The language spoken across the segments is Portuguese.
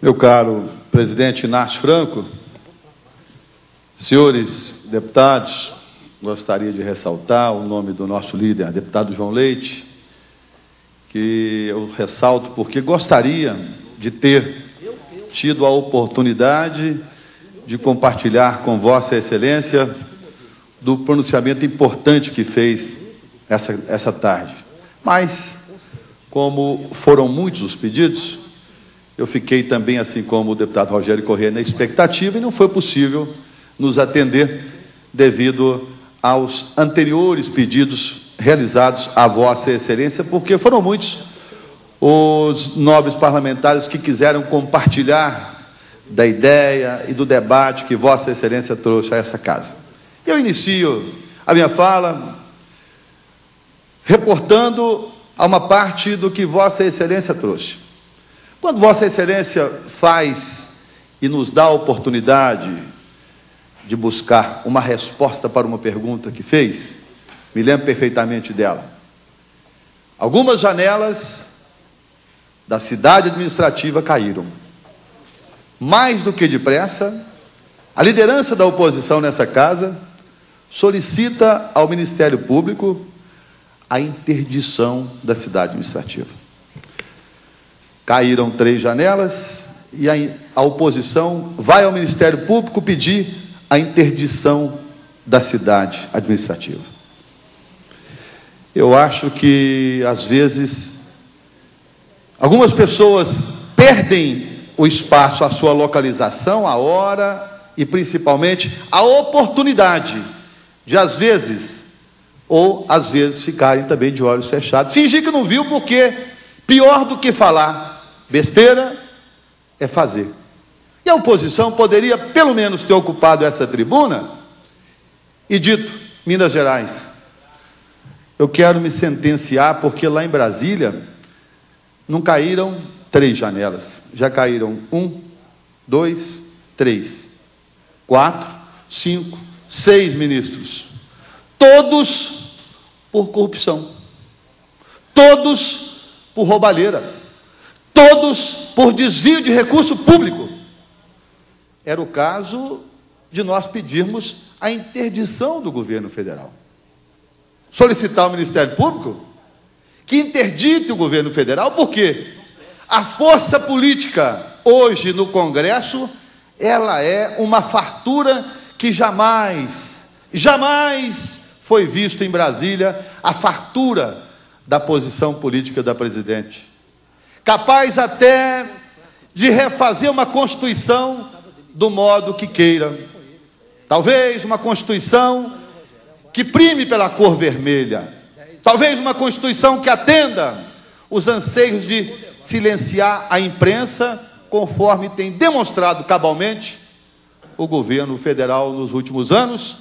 Meu caro presidente Inácio Franco, senhores deputados, gostaria de ressaltar o nome do nosso líder, deputado João Leite, que eu ressalto porque gostaria de ter tido a oportunidade de compartilhar com Vossa Excelência do pronunciamento importante que fez essa tarde. Mas, como foram muitos os pedidos, eu fiquei também, assim como o deputado Rogério Corrêa, na expectativa, e não foi possível nos atender devido aos anteriores pedidos realizados à Vossa Excelência, porque foram muitos os nobres parlamentares que quiseram compartilhar da ideia e do debate que Vossa Excelência trouxe a essa casa. Eu inicio a minha fala reportando a uma parte do que Vossa Excelência trouxe. Quando Vossa Excelência faz e nos dá a oportunidade de buscar uma resposta para uma pergunta que fez, me lembro perfeitamente dela. Algumas janelas da cidade administrativa caíram. Mais do que depressa, a liderança da oposição nessa casa solicita ao Ministério Público a interdição da cidade administrativa. Caíram 3 janelas e a oposição vai ao Ministério Público pedir a interdição da cidade administrativa. Eu acho que, às vezes, algumas pessoas perdem o espaço, a sua localização, a hora e, principalmente, a oportunidade de, às vezes, ficarem também de olhos fechados. Fingir que não viu, porque pior do que falar besteira é fazer. E a oposição poderia, pelo menos, ter ocupado essa tribuna e dito: Minas Gerais, eu quero me sentenciar, porque lá em Brasília não caíram 3 janelas, já caíram 1, 2, 3, 4, 5, 6 ministros, todos por corrupção, todos por roubalheira, todos por desvio de recurso público. Era o caso de nós pedirmos a interdição do governo federal. Solicitar ao Ministério Público que interdite o governo federal, porque a força política hoje no Congresso, ela é uma fartura que jamais foi visto em Brasília, a fartura da posição política da presidente. Capaz até de refazer uma Constituição do modo que queira. Talvez uma Constituição que prime pela cor vermelha. Talvez uma Constituição que atenda os anseios de silenciar a imprensa, conforme tem demonstrado cabalmente o governo federal nos últimos anos,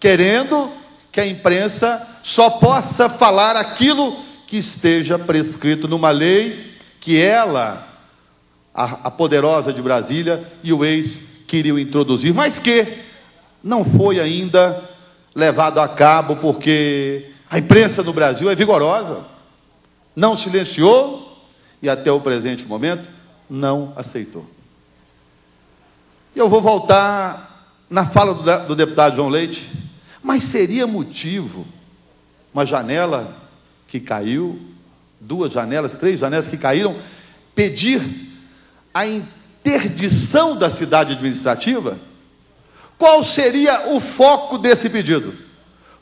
querendo que a imprensa só possa falar aquilo que esteja prescrito numa lei que ela, a poderosa de Brasília e o ex queriam introduzir, mas que não foi ainda levado a cabo, porque a imprensa no Brasil é vigorosa, não silenciou e até o presente momento não aceitou. Eu vou voltar na fala do deputado João Leite, mas seria motivo uma janela que caiu, 2 janelas, 3 janelas que caíram, pedir a interdição da cidade administrativa? Qual seria o foco desse pedido?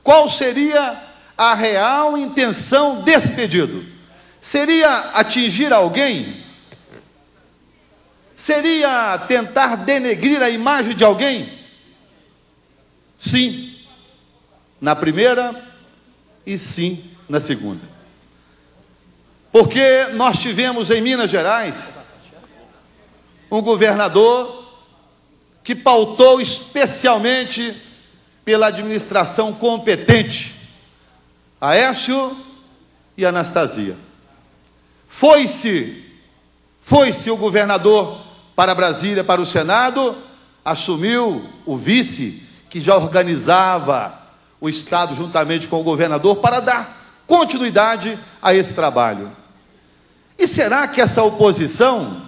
Qual seria a real intenção desse pedido? Seria atingir alguém? Seria tentar denegrir a imagem de alguém? Sim, na primeira e sim na segunda. Porque nós tivemos em Minas Gerais um governador que pautou especialmente pela administração competente, Aécio e Anastasia. Foi-se o governador para Brasília, para o Senado, assumiu o vice, que já organizava o Estado juntamente com o governador, para dar continuidade a esse trabalho. E será que essa oposição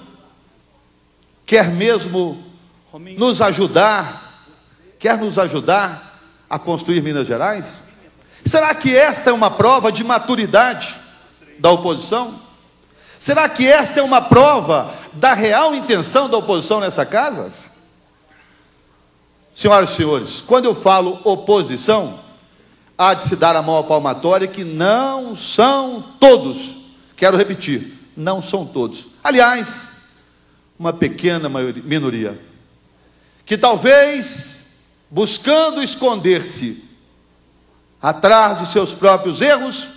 quer mesmo nos ajudar, a construir Minas Gerais? Será que esta é uma prova de maturidade da oposição? Será que esta é uma prova da real intenção da oposição nessa casa? Senhoras e senhores, quando eu falo oposição, há de se dar a mão à palmatória que não são todos. Quero repetir, não são todos. Aliás, uma pequena minoria, que talvez, buscando esconder-se atrás de seus próprios erros,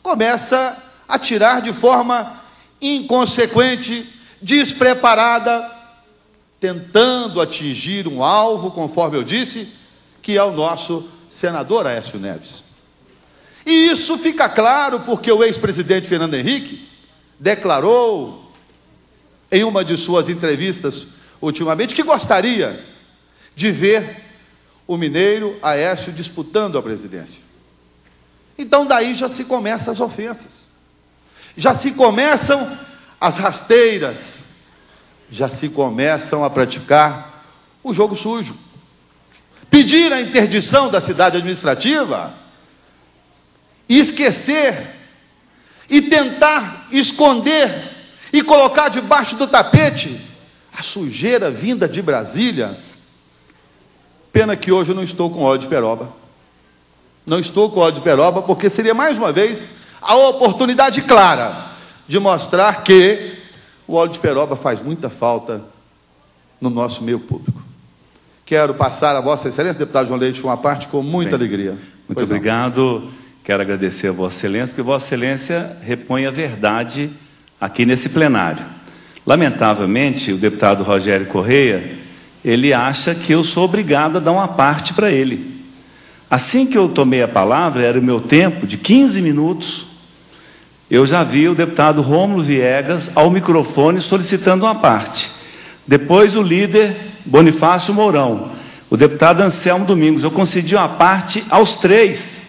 começa a tirar de forma inconsequente, despreparada, tentando atingir um alvo, conforme eu disse, que é o nosso senador Aécio Neves. E isso fica claro porque o ex-presidente Fernando Henrique declarou em uma de suas entrevistas ultimamente que gostaria de ver o mineiro Aécio disputando a presidência. Então daí já se começam as ofensas, já se começam as rasteiras, já se começam a praticar o jogo sujo. Pedir a interdição da cidade administrativa, esquecer e tentar esconder e colocar debaixo do tapete a sujeira vinda de Brasília. Pena que hoje eu não estou com óleo de peroba. Não estou com óleo de peroba porque seria mais uma vez a oportunidade clara de mostrar que o óleo de peroba faz muita falta no nosso meio público. Quero passar a Vossa Excelência, deputado João Leite, uma parte com muita alegria. Muito obrigado. Quero agradecer a Vossa Excelência, porque Vossa Excelência repõe a verdade aqui nesse plenário. Lamentavelmente, o deputado Rogério Correia, ele acha que eu sou obrigado a dar uma parte para ele. Assim que eu tomei a palavra, era o meu tempo de 15 minutos, eu já vi o deputado Rômulo Viegas ao microfone solicitando uma parte. Depois o líder Bonifácio Mourão, o deputado Anselmo Domingos. Eu concedi uma parte aos três.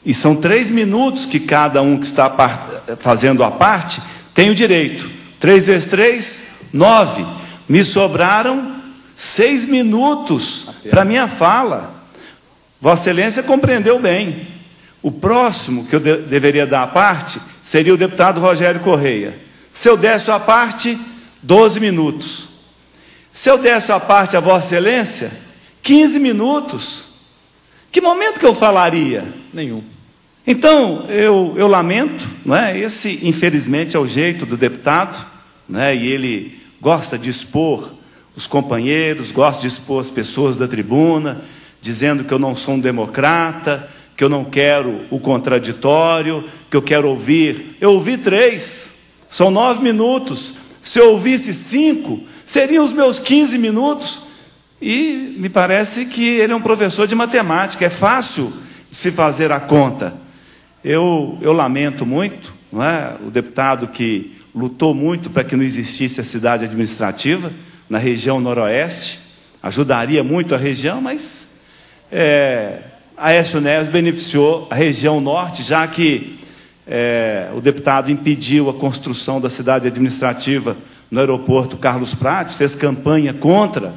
E são 3 minutos que cada um que está fazendo a parte tem o direito. 3 vezes 3, 9. Me sobraram 6 minutos para minha fala. Vossa Excelência compreendeu bem. O próximo que eu deveria dar a parte seria o deputado Rogério Correia. Se eu desse a parte, 12 minutos. Se eu desse a parte a Vossa Excelência, 15 minutos. Que momento que eu falaria? Nenhum. Então, eu lamento, não é? Esse, infelizmente, é o jeito do deputado, né? E ele gosta de expor os companheiros, gosta de expor as pessoas da tribuna, dizendo que eu não sou um democrata, que eu não quero o contraditório, que eu quero ouvir. Eu ouvi 3, são 9 minutos. Se eu ouvisse 5, seriam os meus 15 minutos. E me parece que ele é um professor de matemática, é fácil de se fazer a conta. Eu lamento muito, não é? O deputado que lutou muito para que não existisse a cidade administrativa na região noroeste, ajudaria muito a região, mas Aécio Neves beneficiou a região norte, já que o deputado impediu a construção da cidade administrativa no aeroporto Carlos Prates, fez campanha contra.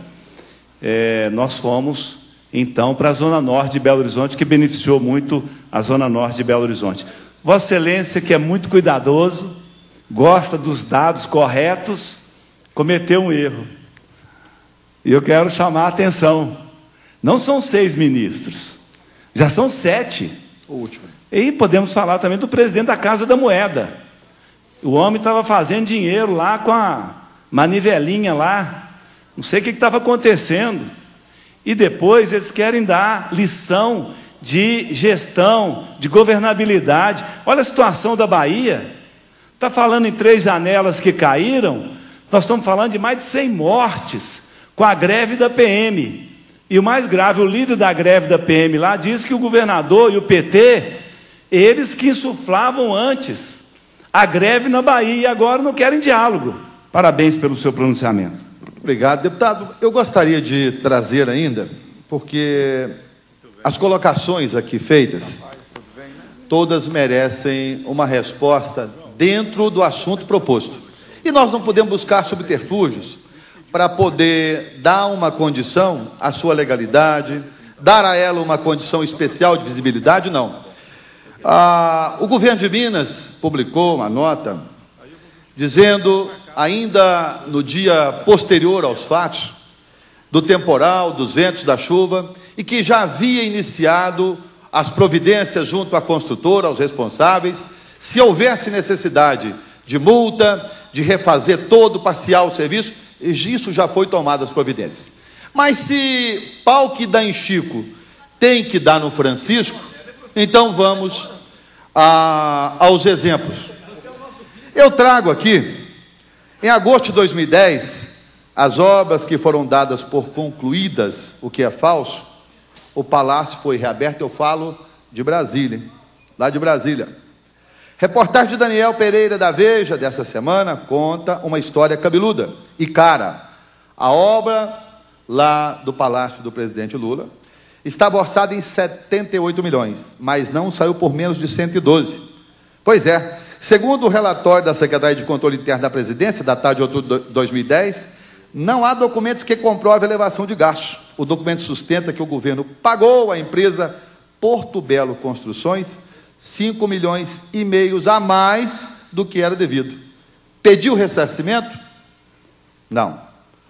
Nós fomos então para a Zona Norte de Belo Horizonte, que beneficiou muito a Zona Norte de Belo Horizonte. Vossa Excelência, que é muito cuidadoso, gosta dos dados corretos, cometeu um erro. E eu quero chamar a atenção. Não são 6 ministros, já são 7. O último. E podemos falar também do presidente da Casa da Moeda. O homem estava fazendo dinheiro lá com a manivelinha lá. Não sei o que estava acontecendo. E depois eles querem dar lição de gestão, de governabilidade. Olha a situação da Bahia. Está falando em 3 janelas que caíram. Nós estamos falando de mais de 100 mortes com a greve da PM. E o mais grave, o líder da greve da PM lá diz que o governador e o PT, eles que insuflavam antes a greve na Bahia e agora não querem diálogo. Parabéns pelo seu pronunciamento. Obrigado, deputado. Eu gostaria de trazer ainda, porque as colocações aqui feitas, todas merecem uma resposta dentro do assunto proposto. E nós não podemos buscar subterfúgios para poder dar uma condição à sua legalidade, dar a ela uma condição especial de visibilidade? Não. O governo de Minas publicou uma nota dizendo, ainda no dia posterior aos fatos, do temporal, dos ventos, da chuva, e que já havia iniciado as providências junto à construtora, aos responsáveis, se houvesse necessidade de multa, de refazer todo, parcial o serviço, isso já foi tomado as providências. Mas se pau que dá em Chico tem que dar no Francisco, então vamos aos exemplos. Eu trago aqui, em agosto de 2010, as obras que foram dadas por concluídas, o que é falso, o palácio foi reaberto. Eu falo de Brasília, lá de Brasília. Reportagem de Daniel Pereira da Veja, dessa semana, conta uma história cabeluda e cara. A obra lá do Palácio do presidente Lula estava orçada em 78 milhões, mas não saiu por menos de 112. Pois é, segundo o relatório da Secretaria de Controle Interno da Presidência, datado de outubro de 2010, não há documentos que comprovem a elevação de gastos. O documento sustenta que o governo pagou à empresa Porto Belo Construções 5 milhões e meio a mais do que era devido. Pediu ressarcimento? Não.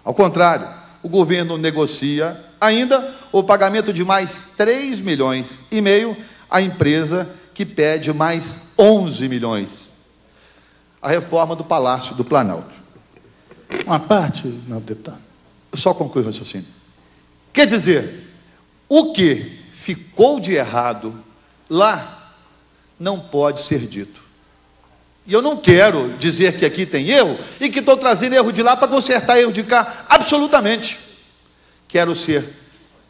Ao contrário, o governo negocia ainda o pagamento de mais 3 milhões e meio à empresa que pede mais 11 milhões. A reforma do Palácio do Planalto. Uma parte, meu deputado. Eu só concluo o raciocínio. Quer dizer, o que ficou de errado lá não pode ser dito. E eu não quero dizer que aqui tem erro e que estou trazendo erro de lá para consertar erro de cá. Absolutamente. Quero ser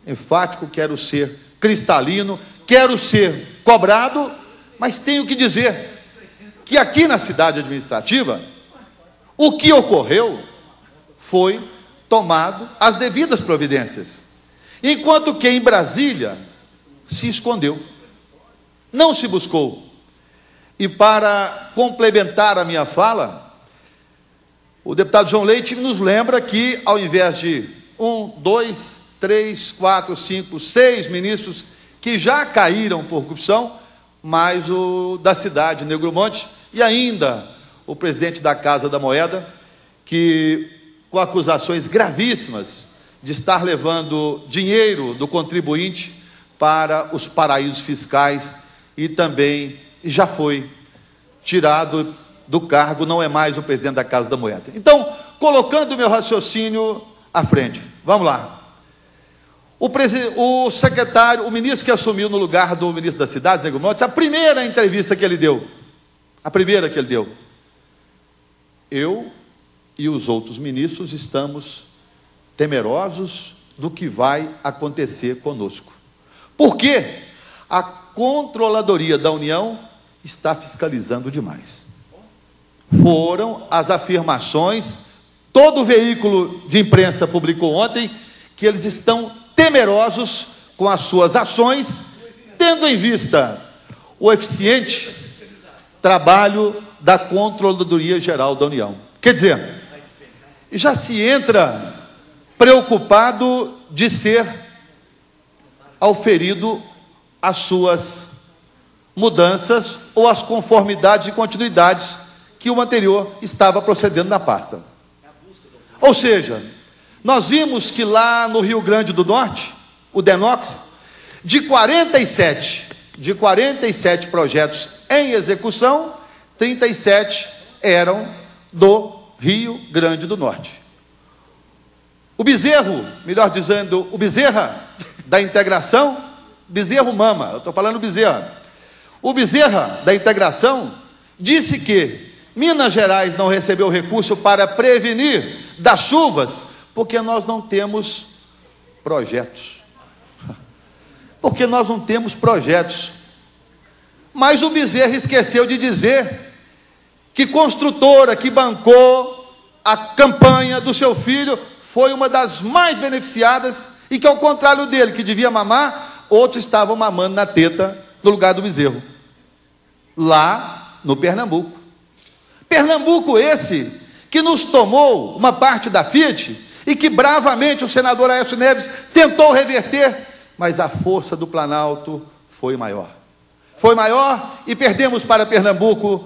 enfático, quero ser cristalino, quero ser cobrado, mas tenho que dizer que aqui na cidade administrativa, o que ocorreu foi tomado as devidas providências, enquanto que em Brasília se escondeu, não se buscou. E para complementar a minha fala, o deputado João Leite nos lembra que, ao invés de 1, 2, 3, 4, 5, 6 ministros que já caíram por corrupção, mais o da cidade, Negromonte, e ainda o presidente da Casa da Moeda, que, com acusações gravíssimas de estar levando dinheiro do contribuinte para os paraísos fiscais, e também já foi tirado do cargo, não é mais o presidente da Casa da Moeda. Então, colocando o meu raciocínio à frente, vamos lá. O secretário, o ministro que assumiu no lugar do ministro da Cidade, Nego Montes, a primeira entrevista que ele deu, eu e os outros ministros estamos temerosos do que vai acontecer conosco. Por quê? A Controladoria da União está fiscalizando demais. Foram as afirmações, todo o veículo de imprensa publicou ontem, que eles estão temerosos com as suas ações, tendo em vista o eficiente trabalho da Controladoria Geral da União. Quer dizer, já se entra preocupado de ser auferido as suas mudanças ou as conformidades e continuidades que o anterior estava procedendo na pasta. Ou seja, nós vimos que lá no Rio Grande do Norte, o DENOX, de 47 projetos em execução, 37 eram do Rio Grande do Norte. O Bezerro, melhor dizendo, o Bezerra da integração, Bezerro Mama, eu estou falando Bezerra. O Bezerra da integração disse que Minas Gerais não recebeu recurso para prevenir das chuvas, porque nós não temos projetos. Porque nós não temos projetos. Mas o Bezerra esqueceu de dizer que construtora que bancou a campanha do seu filho foi uma das mais beneficiadas e que, ao contrário dele, que devia mamar, outros estavam mamando na teta no lugar do bezerro. Lá no Pernambuco. Pernambuco esse que nos tomou uma parte da Fiat e que bravamente o senador Aécio Neves tentou reverter, mas a força do Planalto foi maior. Foi maior e perdemos para Pernambuco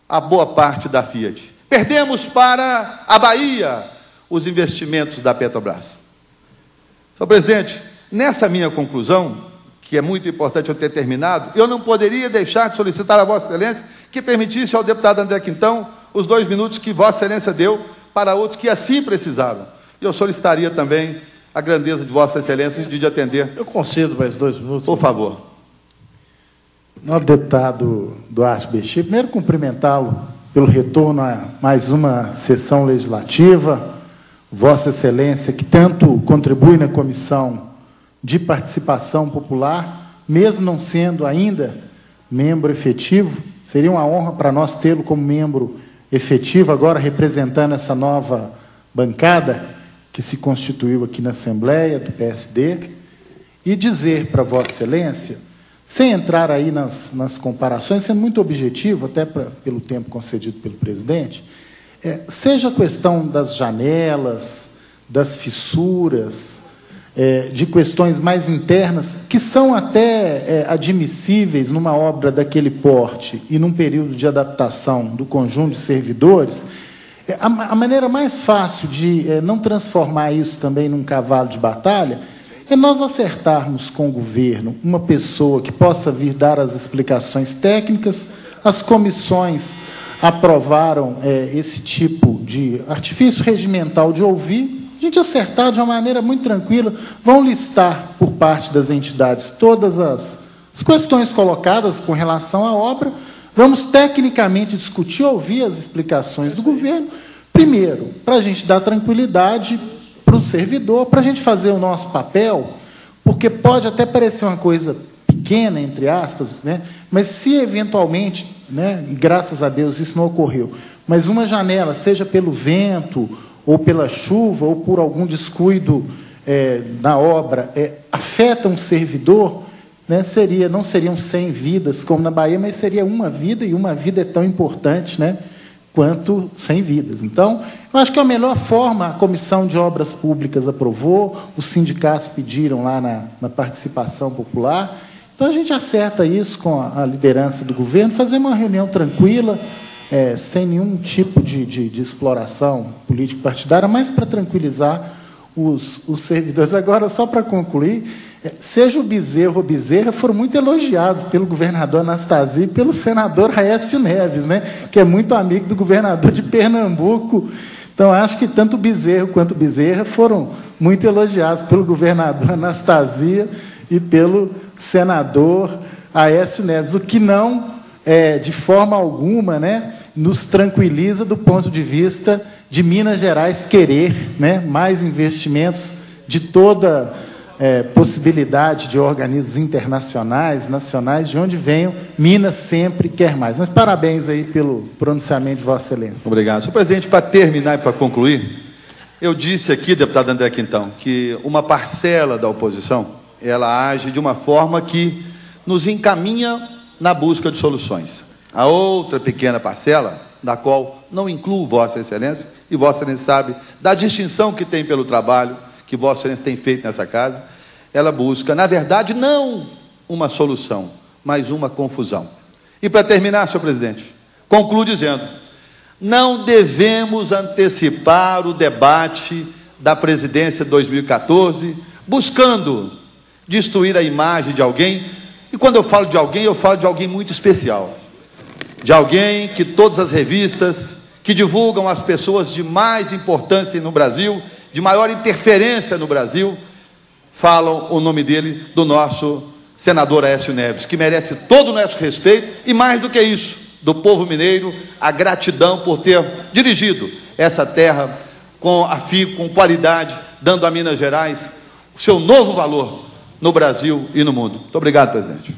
a boa parte da Fiat. Perdemos para a Bahia os investimentos da Petrobras. Senhor presidente, nessa minha conclusão, que é muito importante eu ter terminado, eu não poderia deixar de solicitar a Vossa Excelência que permitisse ao deputado André Quintão os 2 minutos que Vossa Excelência deu para outros que assim precisaram. E eu solicitaria também a grandeza de Vossa Excelência de atender. Eu concedo mais 2 minutos. Por favor. Nobre deputado Duarte Bexiga, primeiro cumprimentá-lo pelo retorno a mais uma sessão legislativa. Vossa Excelência, que tanto contribui na Comissão de Participação Popular, mesmo não sendo ainda membro efetivo, seria uma honra para nós tê-lo como membro efetivo, agora representando essa nova bancada que se constituiu aqui na Assembleia, do PSD, e dizer para Vossa Excelência, sem entrar aí nas comparações, sendo muito objetivo, até pelo tempo concedido pelo presidente, seja a questão das janelas, das fissuras, de questões mais internas, que são até admissíveis numa obra daquele porte e num período de adaptação do conjunto de servidores, a maneira mais fácil de não transformar isso também num cavalo de batalha é nós acertarmos com o governo uma pessoa que possa vir dar as explicações técnicas. As comissões aprovaram esse tipo de artifício regimental de ouvir, a gente acertar de uma maneira muito tranquila, vão listar por parte das entidades todas as questões colocadas com relação à obra, vamos tecnicamente discutir, ouvir as explicações do governo, primeiro, para a gente dar tranquilidade para o servidor, para a gente fazer o nosso papel, porque pode até parecer uma coisa pequena, entre aspas, né? Mas se eventualmente, né, e graças a Deus isso não ocorreu, mas uma janela, seja pelo vento, ou pela chuva, ou por algum descuido na obra, afeta um servidor, né, não seriam 100 vidas, como na Bahia, mas seria uma vida, e uma vida é tão importante, né, quanto 100 vidas. Então, eu acho que a melhor forma, a Comissão de Obras Públicas aprovou, os sindicatos pediram lá na participação popular, então a gente acerta isso com a liderança do governo, fazer uma reunião tranquila, sem nenhum tipo de exploração político-partidária, mas para tranquilizar os servidores. Agora, só para concluir, seja o Bezerra ou Bezerra, foram muito elogiados pelo governador Anastasia e pelo senador Aécio Neves, né, que é muito amigo do governador de Pernambuco. Então, acho que tanto o Bezerra quanto o Bezerra foram muito elogiados pelo governador Anastasia e pelo senador Aécio Neves, o que não, de forma alguma, né, nos tranquiliza do ponto de vista de Minas Gerais querer, né, mais investimentos de toda possibilidade de organismos internacionais, nacionais, de onde venham, Minas sempre quer mais. Mas parabéns aí pelo pronunciamento de Vossa Excelência. Obrigado. Senhor presidente, para terminar e para concluir, eu disse aqui, deputado André Quintão, que uma parcela da oposição, ela age de uma forma que nos encaminha na busca de soluções. A outra pequena parcela, da qual não incluo Vossa Excelência, e Vossa Excelência sabe da distinção que tem pelo trabalho que Vossa Excelência tem feito nessa casa, ela busca, na verdade, não uma solução, mas uma confusão. E para terminar, senhor presidente, concluo dizendo, não devemos antecipar o debate da presidência de 2014, buscando destruir a imagem de alguém, e quando eu falo de alguém muito especial, de alguém que todas as revistas que divulgam as pessoas de mais importância no Brasil, de maior interferência no Brasil, falam o nome dele, do nosso senador Aécio Neves, que merece todo o nosso respeito, e mais do que isso, do povo mineiro, a gratidão por ter dirigido essa terra com afinco, com qualidade, dando a Minas Gerais o seu novo valor no Brasil e no mundo. Muito obrigado, presidente.